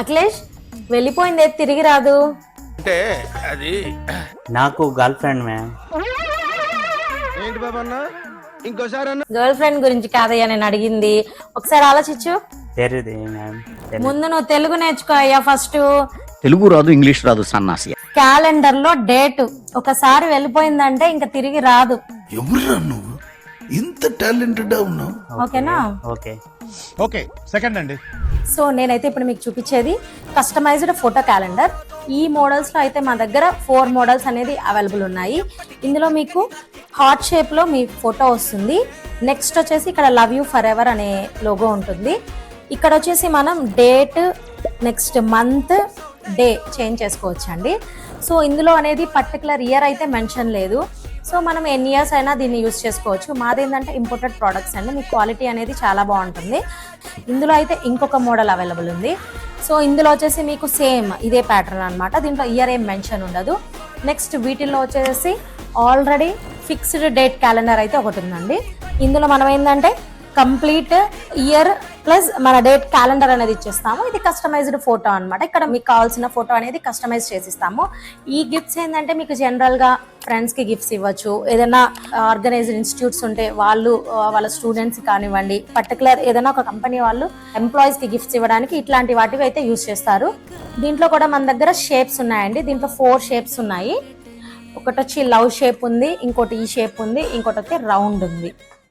అఖిలేష్ వెళ్ళిపోయింది తిరిగి రాదు అంటే అది నాకు గర్ల్ ఫ్రెండ్ మ్యామ్. ఏంటి బాబన్న ఇంకోసారి అన్న గర్ల్ ఫ్రెండ్ గురించి కాదయ్యా నేను అడిగింది, ఒకసారి ఆలోచించు. తెలియదు మ్యామ్. ముందు నువ్వు తెలుగు నేర్చుకో అయ్యా ఫస్ట్. తెలుగు రాదు, ఇంగ్లీష్ రాదు, సన్నాసి. క్యాలెండర్ లో డేట్ ఒకసారి వెళ్ళిపోయిందంటే ఇంకా తిరిగి రాదు. ఎవరురా నువ్వు ఇంత టాలెంటెడ్ ఉన్నావు? ఓకేనా? ఓకే. ఓకే సెకండ్ అండి. సో నేనైతే ఇప్పుడు మీకు చూపించేది కస్టమైజ్డ్ ఫోటో క్యాలెండర్. ఈ మోడల్స్లో అయితే మా దగ్గర 4 మోడల్స్ అనేది అవైలబుల్ ఉన్నాయి. ఇందులో మీకు హార్ట్ షేప్లో మీ ఫోటో వస్తుంది. నెక్స్ట్ వచ్చేసి ఇక్కడ లవ్ యూ ఫర్ ఎవర్ అనే లోగో ఉంటుంది. ఇక్కడ వచ్చేసి మనం date, next month, day change చేసుకోవచ్చు అండి. సో ఇందులో అనేది పర్టికులర్ ఇయర్ అయితే మెన్షన్ లేదు. సో మనం ఎన్ని ఇయర్స్ అయినా దీన్ని యూజ్ చేసుకోవచ్చు. మాదేంటంటే ఇంపోర్టెడ్ ప్రోడక్ట్స్ అండి, మీ క్వాలిటీ అనేది చాలా బాగుంటుంది. ఇందులో అయితే ఇంకొక మోడల్ అవైలబుల్ ఉంది. సో ఇందులో వచ్చేసి మీకు సేమ్ ఇదే ప్యాటర్న్ అనమాట. దీంట్లో ఇయర్ ఏం మెన్షన్ ఉండదు. నెక్స్ట్ వీటిల్లో వచ్చేసి ఆల్రెడీ ఫిక్స్డ్ డేట్ క్యాలెండర్ అయితే ఒకటి ఉందండి. ఇందులో మనం ఏంటంటే కంప్లీట్ ఇయర్ ప్లస్ మన డేట్ క్యాలెండర్ అనేది ఇచ్చేస్తాము. ఇది కస్టమైజ్డ్ ఫోటో అనమాట. ఇక్కడ మీకు కావాల్సిన ఫోటో అనేది కస్టమైజ్ చేసిస్తాము. ఈ గిఫ్ట్స్ ఏంటంటే మీకు జనరల్గా ఫ్రెండ్స్కి గిఫ్ట్స్ ఇవ్వచ్చు, ఏదైనా ఆర్గనైజ్డ్ ఇన్స్టిట్యూట్స్ ఉంటే వాళ్ళు వాళ్ళ స్టూడెంట్స్ కానివ్వండి, పర్టికులర్ ఏదైనా ఒక కంపెనీ వాళ్ళు ఎంప్లాయీస్కి గిఫ్ట్స్ ఇవ్వడానికి ఇట్లాంటి వాటివి అయితే యూజ్ చేస్తారు. దీంట్లో కూడా మన దగ్గర షేప్స్ ఉన్నాయండి. దీంట్లో 4 షేప్స్ ఉన్నాయి. ఒకటి వచ్చి లవ్ షేప్ ఉంది, ఇంకోటి ఈ షేప్ ఉంది, ఇంకోటి వచ్చి రౌండ్ ఉంది.